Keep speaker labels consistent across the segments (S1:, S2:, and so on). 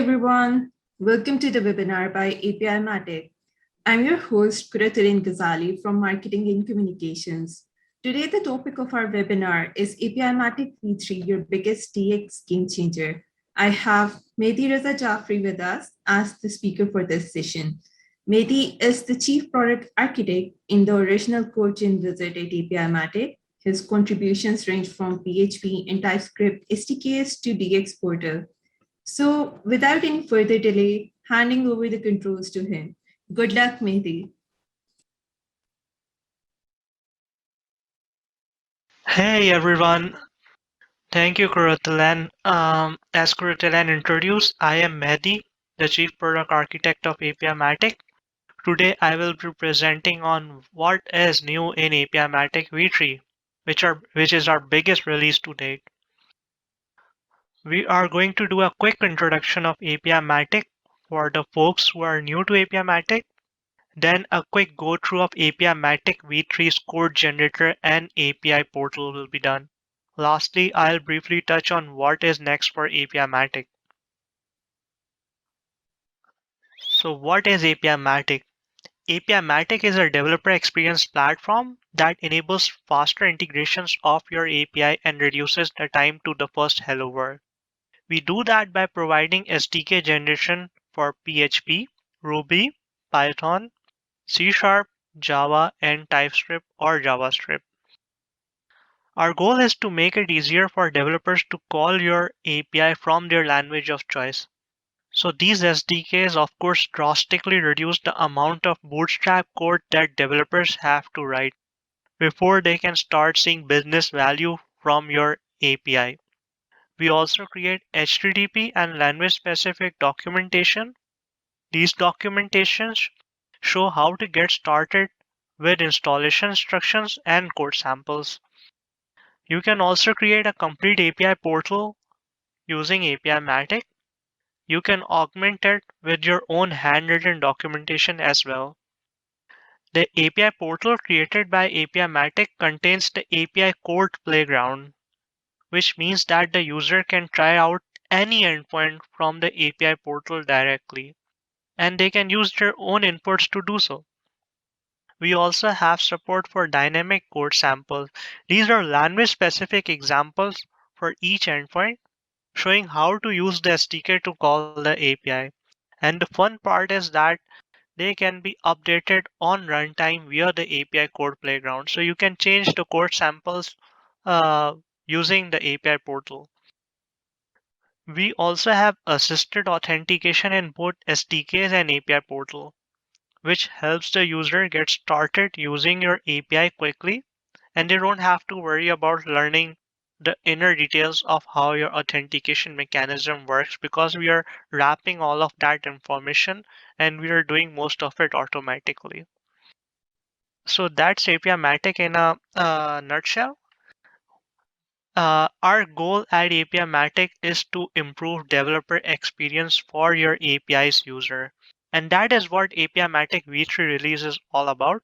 S1: everyone. Welcome to the webinar by APIMatic. I'm your host, Kuraturin Ghazali from Marketing and Communications. Today, the topic of our webinar is APIMatic V3, your biggest DX game changer. I have Mehdi Reza Jafri with us as the speaker for this session. Mehdi is the Chief Product Architect in the original Code Wizard at APIMatic. His contributions range from PHP and TypeScript SDKs to DX Portal. So, without any further delay, handing over the controls to him. Good luck, Mehdi.
S2: Hey everyone, thank you Kuratalan. As Kuratalan introduced, I am Mehdi, the Chief Product Architect of APIMatic. Today I will be presenting on what is new in APIMatic V3, which is our biggest release to date. We are going to do a quick introduction of APIMatic for the folks who are new to APIMatic, then a quick go through of APIMatic V3's code generator and API portal will be done. Lastly, I'll briefly touch on what is next for APIMatic. So what is APIMatic? APIMatic is a developer experience platform that enables faster integrations of your API and reduces the time to the first hello world. We do that by providing SDK generation for PHP, Ruby, Python, C#, Java, and TypeScript or JavaScript. Our goal is to make it easier for developers to call your API from their language of choice. So these SDKs of course drastically reduce the amount of bootstrap code that developers have to write before they can start seeing business value from your API. We also create HTTP and language specific documentation. These documentations show how to get started with installation instructions and code samples. You can also create a complete API portal using APIMatic. You can augment it with your own handwritten documentation as well. The API portal created by APIMatic contains the API code playground, which means that the user can try out any endpoint from the API portal directly, and they can use their own inputs to do so. We also have support for dynamic code samples. These are language-specific examples for each endpoint, showing how to use the SDK to call the API. And the fun part is that they can be updated on runtime via the API code playground. So you can change the code samples using the API portal. We also have assisted authentication in both SDKs and API portal, which helps the user get started using your API quickly, and they don't have to worry about learning the inner details of how your authentication mechanism works because we are wrapping all of that information and we are doing most of it automatically. So that's APIMatic in a nutshell. Our goal at APIMatic is to improve developer experience for your API's user. And that is what APIMatic V3 release is all about.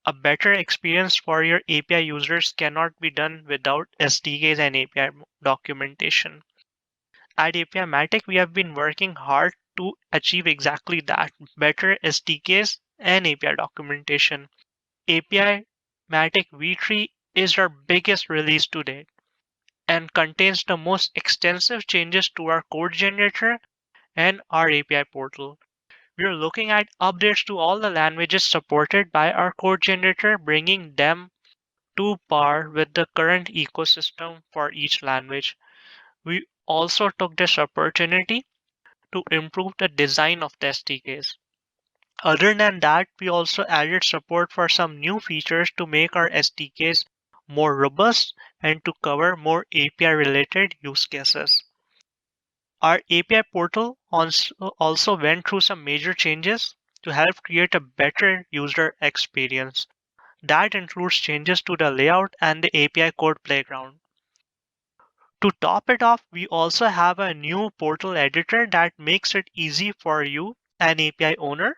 S2: A better experience for your API users cannot be done without SDKs and API documentation. At APIMatic, we have been working hard to achieve exactly that, better SDKs and API documentation. APIMatic V3 is our biggest release to date and contains the most extensive changes to our code generator and our API portal. We are looking at updates to all the languages supported by our code generator, bringing them to par with the current ecosystem for each language. We also took this opportunity to improve the design of the SDKs. Other than that, we also added support for some new features to make our SDKs more robust and to cover more API related use cases. Our API portal also went through some major changes to help create a better user experience. That includes changes to the layout and the API code playground. To top it off, we also have a new portal editor that makes it easy for you, an API owner,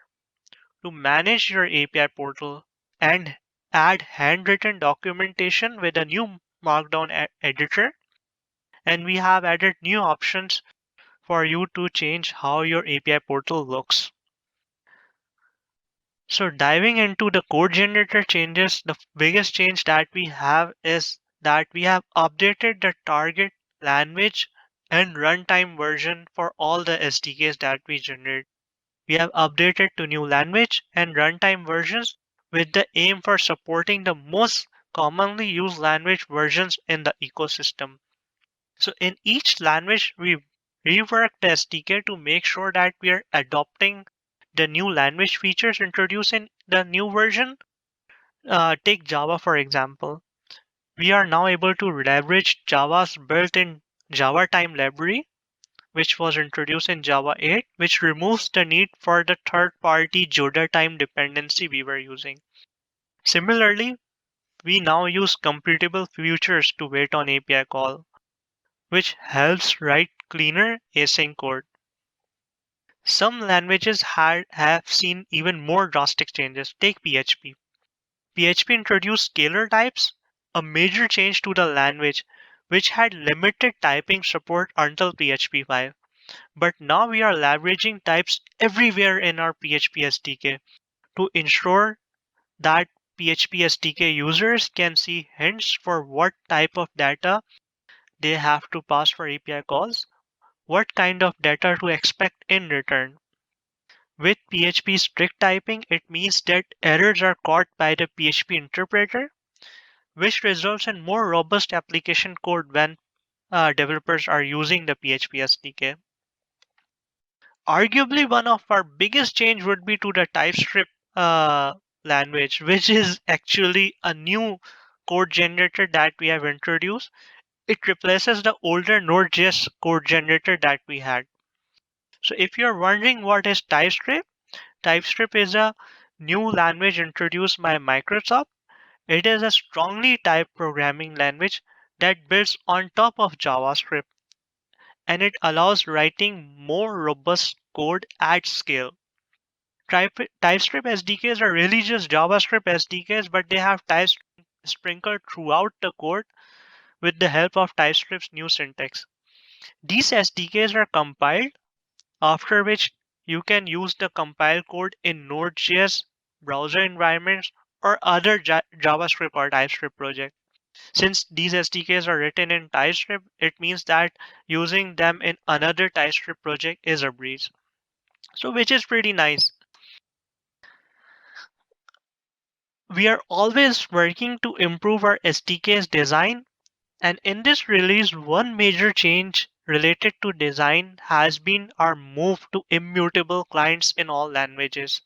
S2: to manage your API portal and add handwritten documentation with a new Markdown editor. And we have added new options for you to change how your API portal looks. So diving into the code generator changes, the biggest change that we have is that we have updated the target language and runtime version for all the SDKs that we generate. We have updated to new language and runtime versions with the aim for supporting the most commonly used language versions in the ecosystem. So in each language, we rework the SDK to make sure that we are adopting the new language features introduced in the new version. Take Java, for example. We are now able to leverage Java's built-in Java time library, which was introduced in Java 8, which removes the need for the third-party Joda time dependency we were using. Similarly, we now use computable futures to wait on API call, which helps write cleaner async code. Some languages have seen even more drastic changes. Take PHP. PHP introduced scalar types, a major change to the language, which had limited typing support until PHP 5. But now we are leveraging types everywhere in our PHP SDK to ensure that PHP SDK users can see hints for what type of data they have to pass for API calls, what kind of data to expect in return. With PHP strict typing, it means that errors are caught by the PHP interpreter, which results in more robust application code when developers are using the PHP SDK. Arguably, one of our biggest change would be to the TypeScript language, which is actually a new code generator that we have introduced. It replaces the older Node.js code generator that we had. So if you're wondering what is TypeScript, TypeScript is a new language introduced by Microsoft. It is a strongly typed programming language that builds on top of JavaScript, and it allows writing more robust code at scale. TypeScript SDKs are really just JavaScript SDKs, but they have types sprinkled throughout the code with the help of TypeScript's new syntax. These SDKs are compiled, after which you can use the compiled code in Node.js browser environments or other JavaScript or TypeScript projects. Since these SDKs are written in TypeScript, it means that using them in another TypeScript project is a breeze. So which is pretty nice. We are always working to improve our SDK's design, and in this release, one major change related to design has been our move to immutable clients in all languages.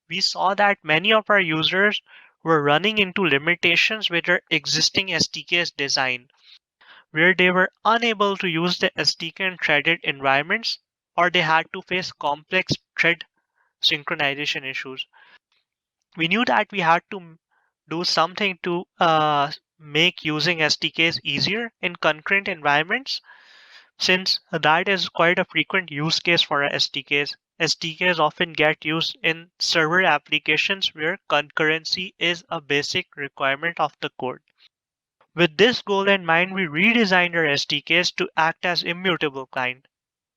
S2: We saw that many of our users were running into limitations with their existing SDK's design, where they were unable to use the SDK in threaded environments, or they had to face complex thread synchronization issues. We knew that we had to do something to make using SDKs easier in concurrent environments, since that is quite a frequent use case for our SDKs. SDKs often get used in server applications where concurrency is a basic requirement of the code. With this goal in mind, we redesigned our SDKs to act as immutable client.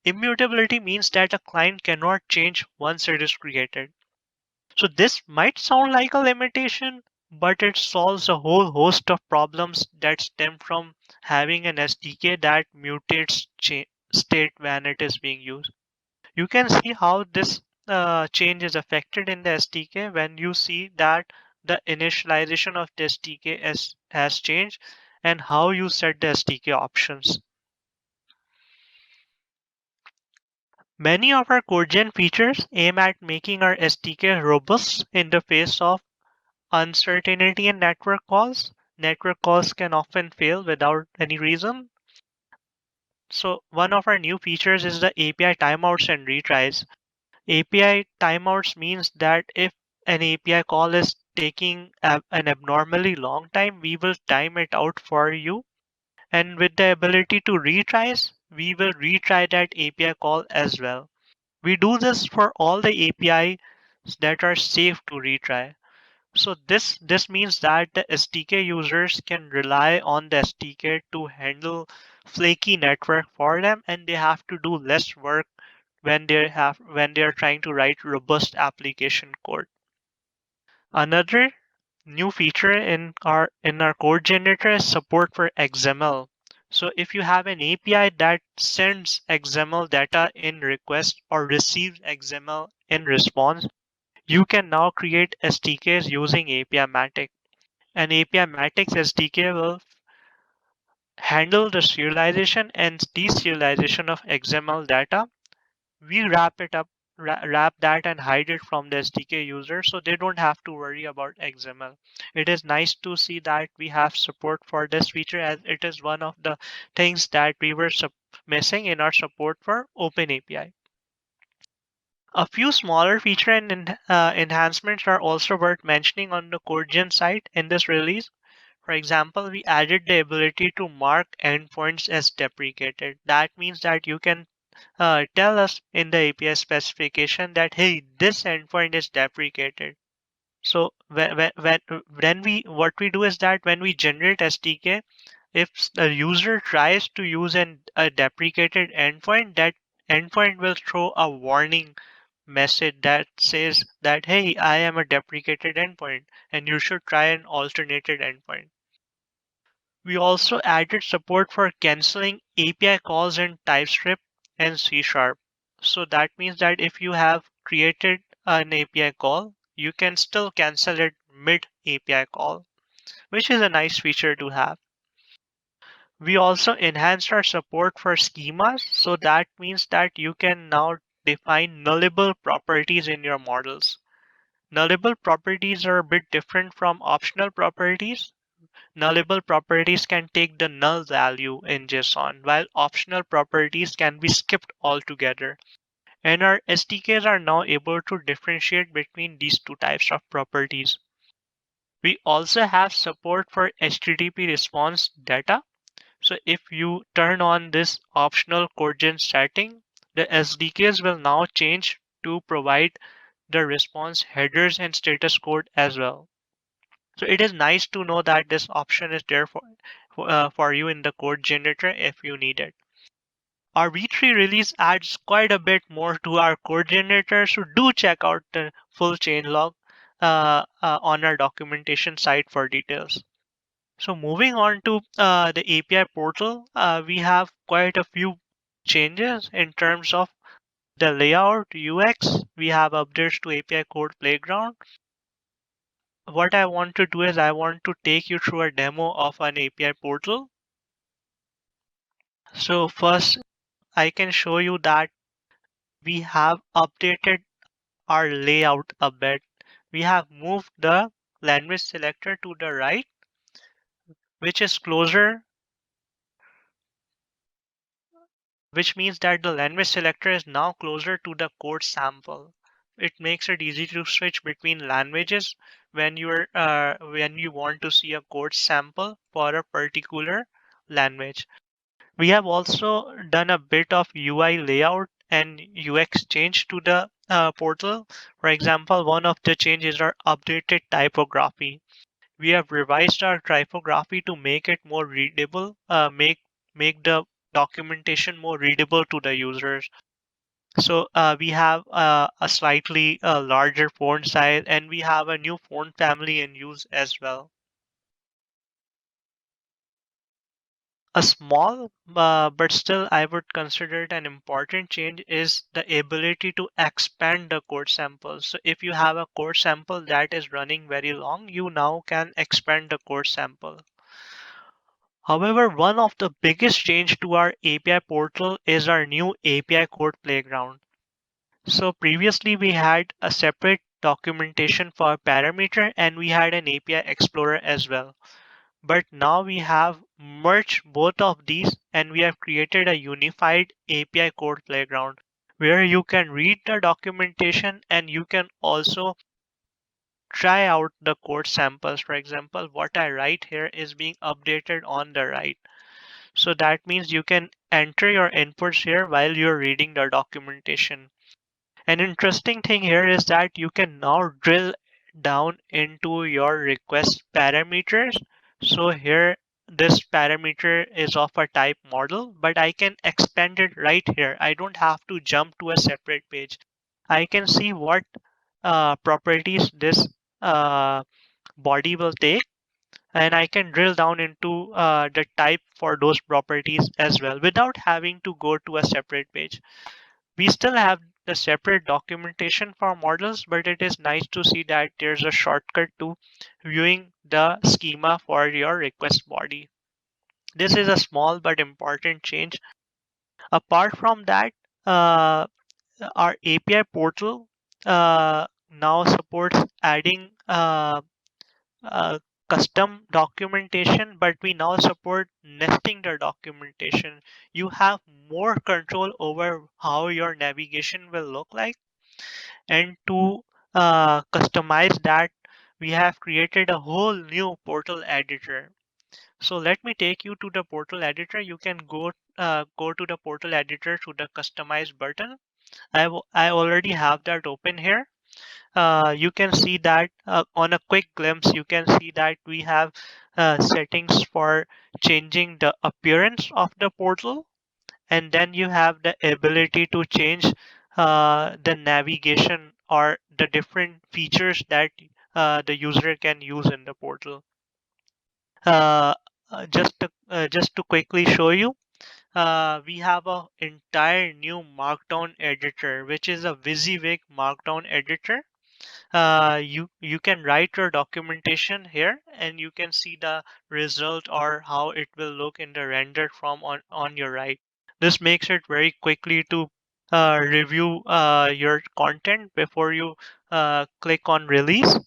S2: Immutability means that a client cannot change once it is created. So this might sound like a limitation, but it solves a whole host of problems that stem from having an SDK that mutates state when it is being used. You can see how this change is affected in the SDK when you see that the initialization of the SDK has changed and how you set the SDK options. Many of our CodeGen features aim at making our SDK robust in the face of uncertainty in network calls. Network calls can often fail without any reason. So one of our new features is the API timeouts and retries. API timeouts means that if an API call is taking an abnormally long time, we will time it out for you. And with the ability to retries, we will retry that API call as well. We do this for all the APIs that are safe to retry. So this means that the SDK users can rely on the SDK to handle flaky network for them, and they have to do less work when they are trying to write robust application code. Another new feature in our code generator is support for XML. So if you have an API that sends XML data in request or receives XML in response, you can now create SDKs using APIMatic. And APIMatic's SDK will handle the serialization and deserialization of XML data. We wrap it up, wrap that and hide it from the SDK user so they don't have to worry about XML. It is nice to see that we have support for this feature, as it is one of the things that we were missing in our support for OpenAPI. A few smaller feature and enhancements are also worth mentioning on the CodeGen site in this release. For example, we added the ability to mark endpoints as deprecated. That means that you can tell us in the API specification that, hey, this endpoint is deprecated. So when we what we do is that when we generate SDK, if the user tries to use a deprecated endpoint, that endpoint will throw a warning message that says that, hey, I am a deprecated endpoint and you should try an alternated endpoint. We also added support for canceling API calls in TypeScript and C Sharp. So that means that if you have created an API call, you can still cancel it mid API call, which is a nice feature to have. We also enhanced our support for schemas. So that means that you can now define nullable properties in your models. Nullable properties are a bit different from optional properties. Nullable properties can take the null value in JSON, while optional properties can be skipped altogether. And our SDKs are now able to differentiate between these two types of properties. We also have support for HTTP response data. So if you turn on this optional CodeGen setting, the SDKs will now change to provide the response headers and status code as well. So it is nice to know that this option is there for you in the code generator if you need it. Our V3 release adds quite a bit more to our code generator, so do check out the full changelog on our documentation site for details. So moving on to the API portal, we have quite a few changes in terms of the layout, UX. We have updates to API Code Playground. What I want to do is I want to take you through a demo of an API portal. So first, I can show you that we have updated our layout a bit. We have moved the language selector to the right, which is closer, which means that the language selector is now closer to the code sample. It makes it easy to switch between languages when you want to see a code sample for a particular language. We have also done a bit of UI layout and UX change to the portal. For example, one of the changes are updated typography. We have revised our typography to make it more readable, make the documentation more readable to the users. So we have a slightly larger font size, and we have a new font family in use as well. A small, but still I would consider it an important change is the ability to expand the code sample. So if you have a code sample that is running very long, you now can expand the code sample. However, one of the biggest change to our API portal is our new API Code Playground. So previously we had a separate documentation for parameter and we had an API Explorer as well. But now we have merged both of these and we have created a unified API Code Playground where you can read the documentation and you can also try out the code samples. For example, what I write here is being updated on the right. So that means you can enter your inputs here while you're reading the documentation. An interesting thing here is that you can now drill down into your request parameters. So here this parameter is of a type model, but I can expand it right here. I don't have to jump to a separate page. I can see what properties this uh, body will take, and I can drill down into the type for those properties as well without having to go to a separate page. We still have the separate documentation for models, but it is nice to see that there's a shortcut to viewing the schema for your request body. This is a small but important change. Apart from that, uh, our API portal now supports adding uh, custom documentation, but we now support nesting the documentation. You have more control over how your navigation will look like. And to customize that, we have created a whole new portal editor. So let me take you to the portal editor. You can go to the portal editor to the customize button. I already have that open here. You can see that on a quick glimpse, you can see that we have settings for changing the appearance of the portal, and then you have the ability to change the navigation or the different features that the user can use in the portal. Uh, just to quickly show you, we have a entire new Markdown editor, which is a WYSIWYG Markdown editor. You can write your documentation here, and you can see the result or how it will look in the render from on your right. This makes it very quickly to review your content before you click on release.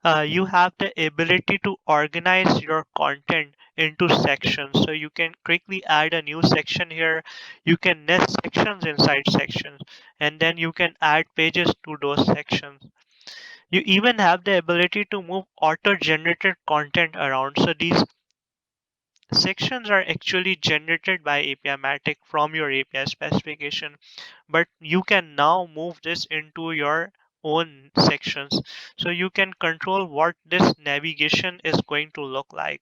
S2: You have the ability to organize your content into sections. So you can quickly add a new section here. You can nest sections inside sections, and then you can add pages to those sections. You even have the ability to move auto-generated content around. So these sections are actually generated by APIMatic from your API specification, but you can now move this into your own sections. So you can control what this navigation is going to look like.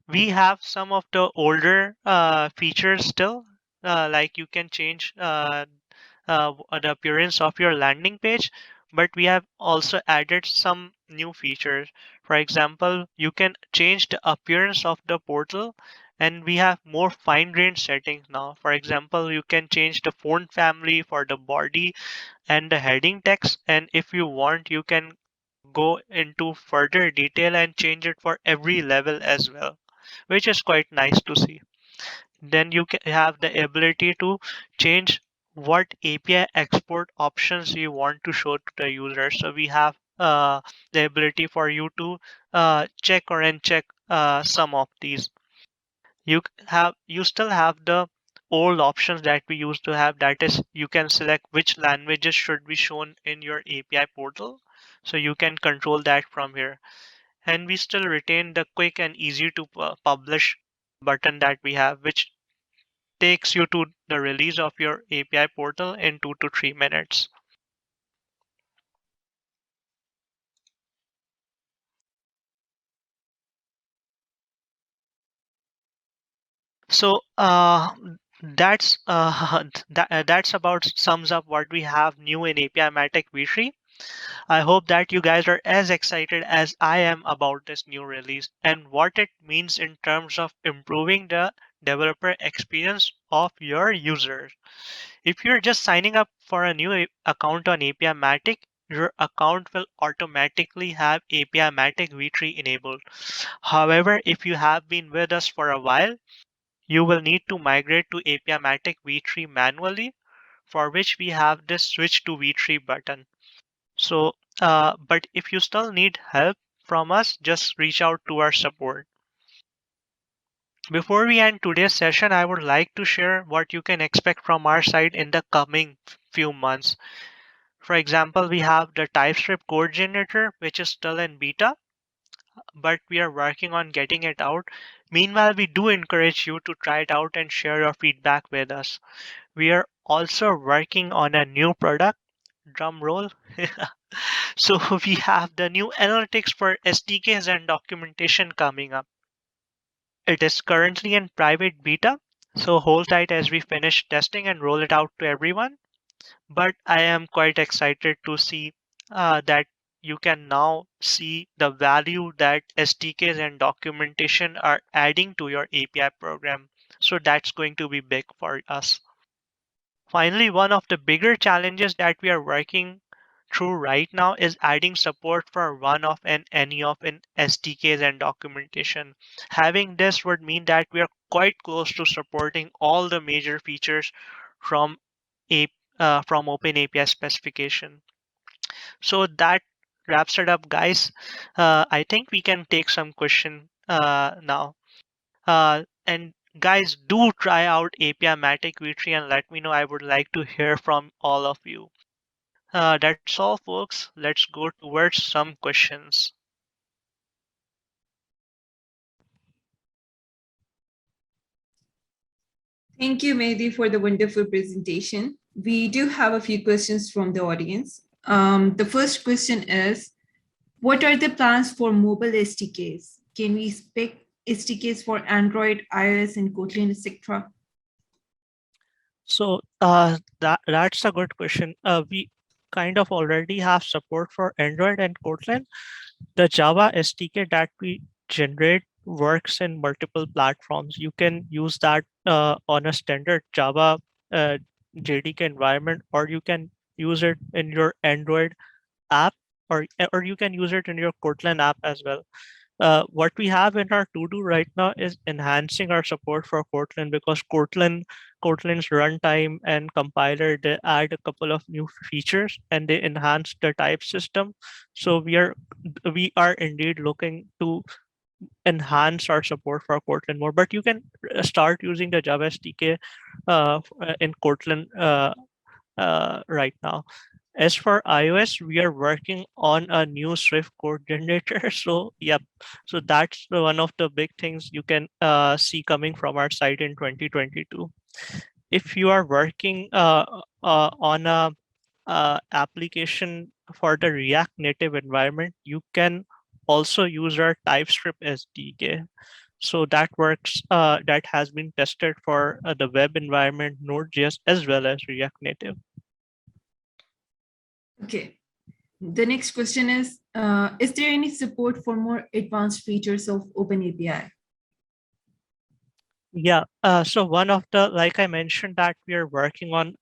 S2: We have some of the older features still, like you can change the appearance of your landing page, but we have also added some new features. For example, you can change the appearance of the portal, and we have more fine-grained settings now. For example, you can change the font family for the body and the heading text, and if you want, you can go into further detail and change it for every level as well, which is quite nice to see. Then you can have the ability to change what API export options you want to show to the user. So we have the ability for you to check or uncheck some of these. You still have the old options that we used to have. That is, you can select which languages should be shown in your API portal. So you can control that from here. And we still retain the quick and easy to publish button that we have, which takes you to the release of your API portal in 2 to 3 minutes. So that's about sums up what we have new in APIMatic v3. I hope that you guys are as excited as I am about this new release and what it means in terms of improving the developer experience of your users. If you're just signing up for a new account on APIMatic, your account will automatically have APIMatic v3 enabled. However, if you have been with us for a while, you will need to migrate to APIMatic v3 manually, for which we have this switch to v3 button. So, but if you still need help from us, just reach out to our support. Before we end today's session, I would like to share what you can expect from our side in the coming few months. For example, we have the TypeScript code generator, which is still in beta, but we are working on getting it out. Meanwhile, we do encourage you to try it out and share your feedback with us. We are also working on a new product, drum roll. So we have the new analytics for SDKs and documentation coming up. It is currently in private beta, so hold tight as we finish testing and roll it out to everyone. But I am quite excited to see that you can now see the value that SDKs and documentation are adding to your API program. So that's going to be big for us. Finally, one of the bigger challenges that we are working through right now is adding support for one-off and any-off in SDKs and documentation. Having this would mean that we are quite close to supporting all the major features from a from OpenAPI specification. So that wraps it up, guys. I think we can take some question now. And guys, do try out APIMatic V3 and let me know. I would like to hear from all of you. That's all, folks. Let's go towards some questions.
S1: Thank you, Mehdi, for the wonderful presentation. We do have a few questions from the audience. The first question is, what are the plans for mobile SDKs? Can we expect SDKs for Android, iOS, and Kotlin, etc.?
S2: So that's a good question. We kind of already have support for Android and Kotlin. The Java SDK that we generate works in multiple platforms. You can use that on a standard Java uh, JDK environment, or you can use it in your Android app, or you can use it in your Kotlin app as well. What we have in our to-do right now is enhancing our support for Kotlin, because Kotlin's runtime and compiler, they add a couple of new features and they enhance the type system. So we are indeed looking to enhance our support for Kotlin more. But you can start using the Java SDK in Kotlin right now. As for iOS, we are working on a new Swift code generator. So, yep. So that's one of the big things you can see coming from our site in 2022. If you are working on a application for the React Native environment, you can also use our TypeScript SDK. So that works. That has been tested for the web environment, Node.js, as well as React Native.
S1: Okay. The next question is there any support for more advanced features of OpenAPI?
S2: Yeah, so one of the, like I mentioned, that we are working on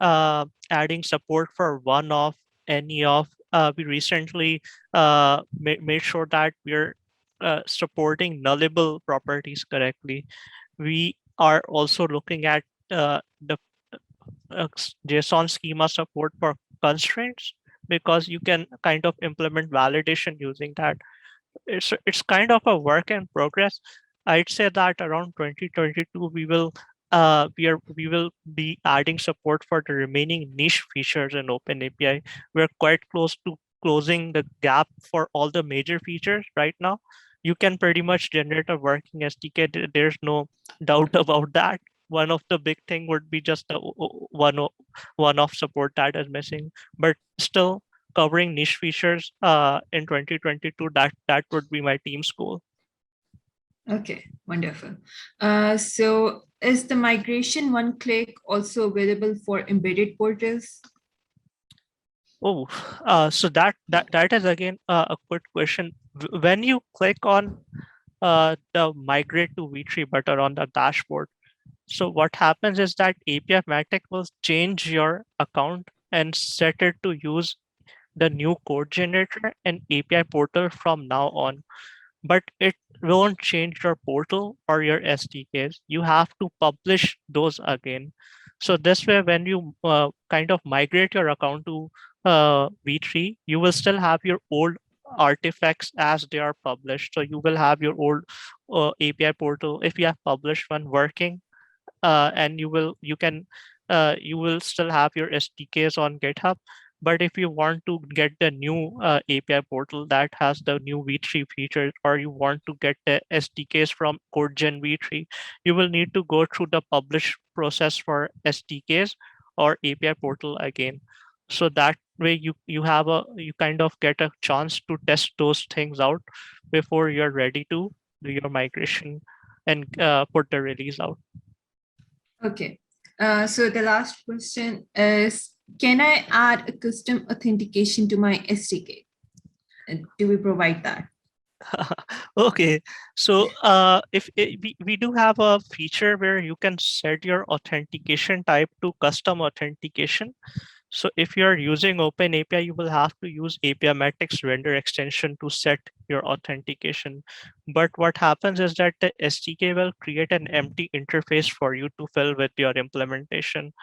S2: adding support for one-off, any-off. We recently made sure that we're supporting nullable properties correctly. We are also looking at the JSON schema support for constraints, because you can kind of implement validation using that. It's kind of a work in progress. I'd say that around 2022 we will be adding support for the remaining niche features in OpenAPI. We're quite close to closing the gap for all the major features right now. You can pretty much generate a working SDK. There's no doubt about that. One of the big thing would be just the one-off support that is missing, but still covering niche features in 2022, that would be my team's goal.
S1: Okay, wonderful. So is the migration one click also available for embedded portals?
S2: Oh, so that is again a good question. When you click on the migrate to V3 button on the dashboard, so what happens is that APIMatic will change your account and set it to use the new code generator and API portal from now on. But it won't change your portal or your SDKs. You have to publish those again. So this way, when you kind of migrate your account to V3, you will still have your old artifacts as they are published. So you will have your old API portal, if you have published one, working, and you will still have your SDKs on GitHub. But if you want to get the new API portal that has the new V3 features, or you want to get the SDKs from CodeGen V3, you will need to go through the publish process for SDKs or API portal again. So that way you kind of get a chance to test those things out before you're ready to do your migration. and put the release out.
S1: Okay. So the last question is, can I add a custom authentication to my SDK? Do we provide that?
S2: Okay, so we do have a feature where you can set your authentication type to custom authentication. So if you're using Open API, you will have to use APIMatic's render extension to set your authentication. But what happens is that the SDK will create an empty interface for you to fill with your implementation.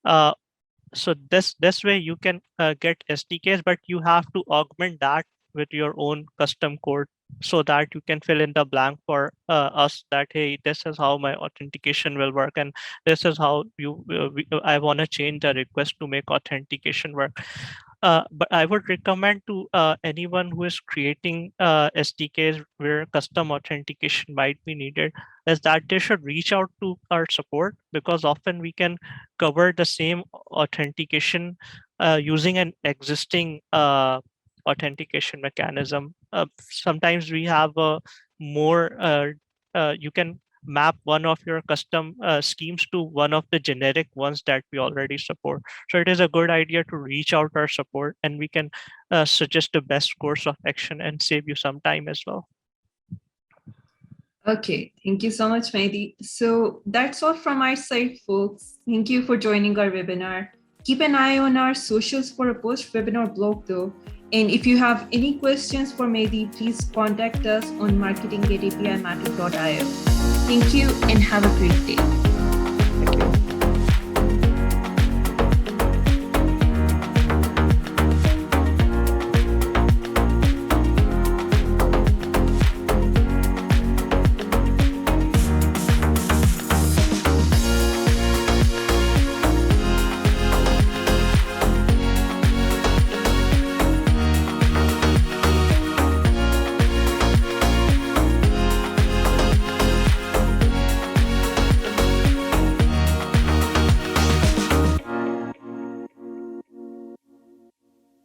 S2: So this way you can get SDKs, but you have to augment that with your own custom code so that you can fill in the blank for us that, hey, this is how my authentication will work, and this is how I want to change the request to make authentication work. But I would recommend to anyone who is creating SDKs where custom authentication might be needed is that they should reach out to our support, because often we can cover the same authentication using an existing authentication mechanism. Sometimes we have a more, you can map one of your custom schemes to one of the generic ones that we already support. So it is a good idea to reach out our support, and we can suggest the best course of action and save you some time as well.
S1: Okay, thank you so much, Mehdi. So that's all from our side, folks. Thank you for joining our webinar. Keep an eye on our socials for a post-webinar blog though. And if you have any questions for Mehdi, please contact us on marketing@apimatic.io. Thank you and have a great day.